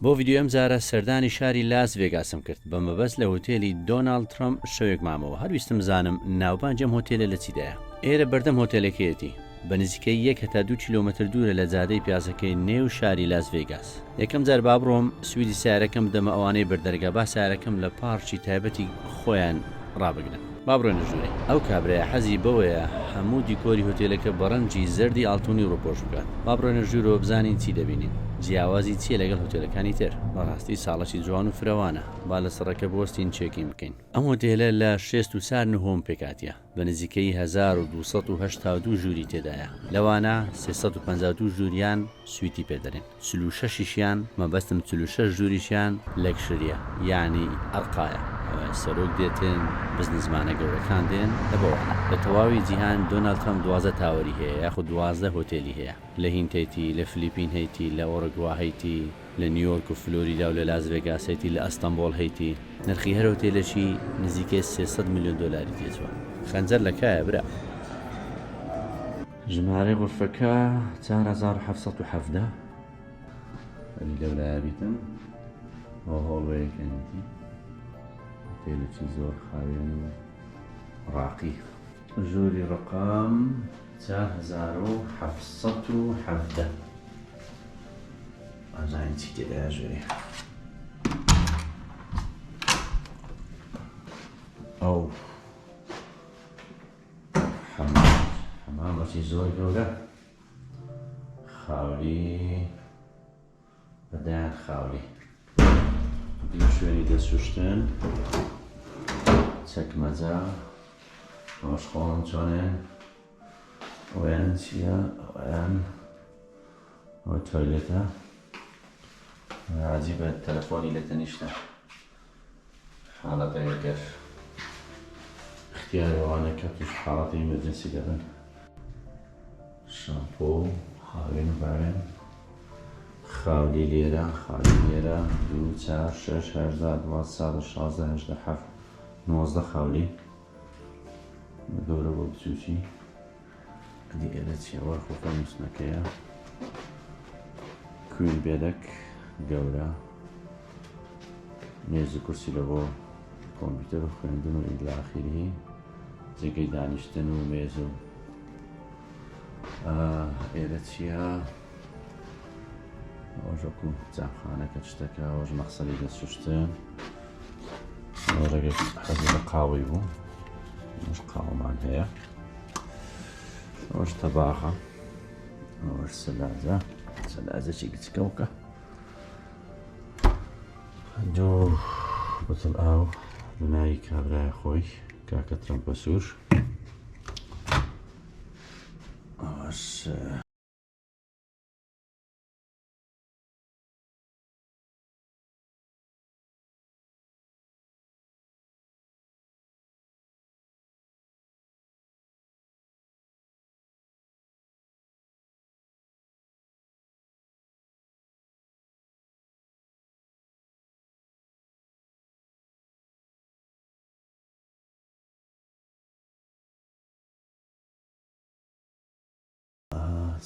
بۆ ڤیدیۆ ئەم جارە سەردانی شاری لاس ڤێگاسم کرد بە مەبەست لە هۆتێلی دۆناڵد ترامپ شەوێک مامەوە هەرویستم زانم ناوبانجەم هۆتێلە لە چیدایە. ئێرە بەردەم هۆتێلەکەیەتی بە نزیکەی 1 هەتا 2 کیلۆمەتر دوورە لە جادەی پیاسەکەی نێو شاری لاس ڤێگاس. یەکەم جار با بڕۆم سویدی سیارەکەم بدەمە ئەوانەی بەردەرگا با سیارەکەم لە پارکی تایبەتی خۆیان ڕابگرن. با بڕۆینە ژوورێ. ئەو کابرایە حەزی بەوەیە هەموو دیکۆری هۆتێلەکە بە ڕەنگی زەردی ئاڵتونی ڕۆپۆش بکات. با بڕۆینە ژوورەوە بزانین چی دەبینین. جیاوازی چیە لەگەڵ هۆتێلەکانی تر؟ بەڕاستی ساڵەکی جوان و فرەوانە. با لە سەرەکە بوەستین چێکین بکەین. ئەم هۆتێلە لە 64 پێکاتیە بە نزیکەی 1282 ژووری تێدایە. لەوانە 352 ژووریان سویتی پێدەرێن. 46یان مەبەستم 46 ژووریشیان لەکشریە یعنی ئەرقایە. سەرۆک دێتن بزنسمانە گەورەکان دێن لەبەوانە. لە تەواوی جیهان دۆناڵد ترامپ 12 تاوەری هەیە یاخود 12 هۆتێلی هەیە. لە هیند هەیەی، لە فلیپین هەیەی، لە ئۆرگوا هەیەی، لە نیویۆرک و فلۆریدا و لە لاس ڤێگاس هەیەی، لە ئەستەمبۆڵ هەیەی. نرخی هەر هۆتێلەشی نزیکەی 300 میلیۆن دۆلاری تێچووە. خەنجەر لەکایە برا. ژمارەی غورفەکە 4770 ئەنی لەولایە بیتم ئەو هۆڵوەیەکەنیتی هۆتێلێکی زۆر خاوێن و ڕاقی. ژووری ڕقام 4770 ئازانی چی تێدایە ژووری. ئەو حەمامەکی زۆر گەورە خاوری بەدایان خاوری. شوێنی دەستشوشتن چەکمەجە ئاشخۆڵم چۆنێن ئەویان چییە؟ ئەویان ئەوە تۆیلێتە عەجیبە تەلەفۆنی لە تەنیشتە حاڵەتە یەکەش اختیارەوانە کە توش حاڵەتی ئیمەرجەنسی دەبن. شامپۆ خاوێن و باوێن خاولی لێرە 2 4 6 8 12 16 18 7 19 خاولی بە گەورە بۆ بچووکی. ئەدی ئێرە چیەوە خۆکە نووسنەکەیە کوێر بێدەک گەورە مێز و کورسی لە بۆ کۆمپیوتەر و خوێندن و ئیلا ئاخیری جێگەی دانیشتن و مێز و ئێرە چیە؟ ئەوژەکو جامخانەکە شتەکە ئەوژ مەخسەلی دەستشوشتن ڕێگەی حەزی لە قاوەی بوو ئەوش قاوەمان هەیە. ئەوش تەباخە ئەوش سەلاجەکی کچکەوکە 2 بۆتڵ ئاو لەناوی کابرایە خۆی کاکە ترەمپە سوور. ئەوەش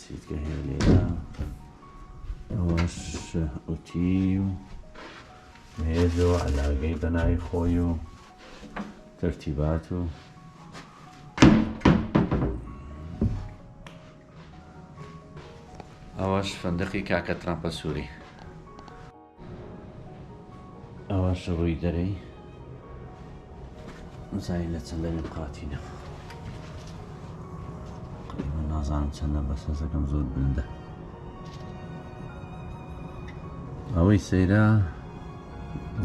چیتکە هەیە لێرە. ئەوەش ئوتی و مێز و عەلاقەی بەناوی خۆی و تەرتیبات و ئەوەش فەندقی کاکە ترەمپە سووری. ئەوەش ڕووی دەرەی زای لە چەندەمین قاتینە نازانم چەندە بە سەزەکەم زۆر بلندە. ئەوەی سەیرە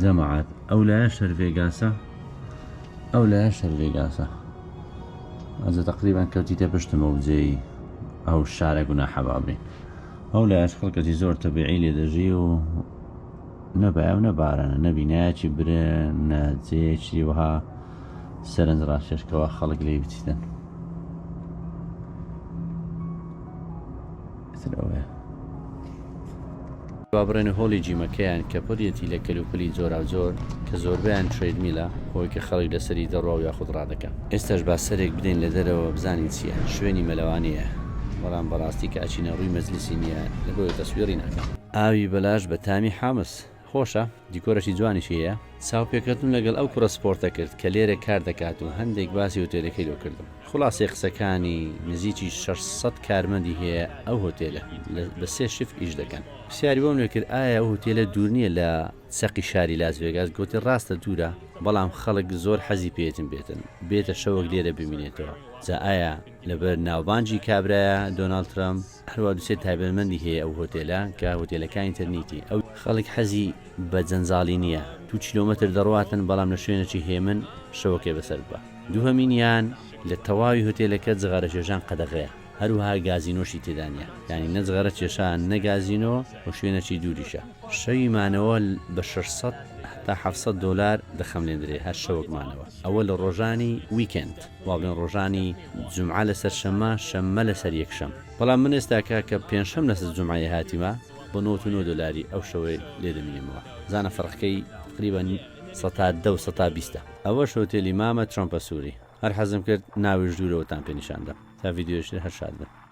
جەماعەت ئەو لایە شەر ڤێگاسە ئەو لایە شەر ڤێگاسە ئەجە تەقریبان کەوتیتە پشتمەوە جێی ئەو شارە گوناحەبابی. ئەو لایەش خەڵکەتی زۆر تەبیعی لێ دەژی و نەبایە و نەبارانە نەبینایەکی برن نەجێکی وەها سەرنج ڕاشێشکەوە خەڵک لێ بچیتن. با بڕێنە هۆڵی جیمەکەیان کە پڕیەتی لە کەلوپلی جۆرا و جۆر کە زۆربیان ترێدمیلە هۆی کە خەڵک لەسەری دەڕوا و یاخود ڕادەکە. ئێستاش با سەرێک بدەین لە دەرەوە بزانین چییە. شوێنی مەلەوانیە بەڵام بەڕاستی کە ئەچینە ڕووی مەجلیسی نییە لەبۆیە تەسویری ناکەم. ئاوی بەلاش بە تامی حامس خۆشە دیکۆرەشی جوانیش هەیە چاوپێکەتم لەگەڵ ئەو کوڕە سپۆرتە کرد کە لێرە کار دەکات و هەندێک باسی هۆتێلەکەی لۆ کردم خلاصێ قسەکانی نزیکی 600 کارمەندی هەیە ئەو هۆتێلە بە 3 شیفت ئیش دەکەن پرسیاری بۆم لێ کرد ئایا ئەو هۆتێلە دوور نییە لە سەقی شاری لاس ڤێگاس گوتی ڕاستە دوورە بەڵام خەڵک زۆر حەزی پێتن بێتە شەوەک لێرە ببینێتەوە جا ئایا لەبەر ناوبانجی کابرایە دۆناڵد ترامپ هەروە دووسێت تایبەتمەندی هەیە ئەو هۆتێلە کە هۆتێلەکە ئینتەرنیتی ئەو خەڵک حەزی بە جەنجاڵی نییە 2 کیلۆمەتر دەڕواتن بەڵام لە شوێنێکی هێمن شەوەکێ بەسەر بە دووهەمینیان لە تەواوی هۆتێلەکە جغارە چێژان قەدەغەیە هەروها گازینۆشی تێدانە ینی نەجغارە کێشان نەگازینەوە و شوێنەکی دووریشە شەویمانەوە بە 600 تا 700 دلار دەخەملێنرێ هەر شەوەکمانەوە ئەوە لە ڕۆژانی ویکند وا بڵێن ڕۆژانی جومعە لەسەر شەمە لەسەر یەکشەم بەڵام من ئێستاکە کە پێنجشەم لەسەر جومعە هاتیمە بە 99 دلاری ئەو شەوەی لێ دەمینێمەوە زانە فەرقەکەی تقریبا 110 ئەوە هۆتێلی مامە ترۆمپە سووری هەر حەزم کرد ناویش دوورەوەتان پێ نیشاندەم تا ڤیدیۆش هەر شاد بن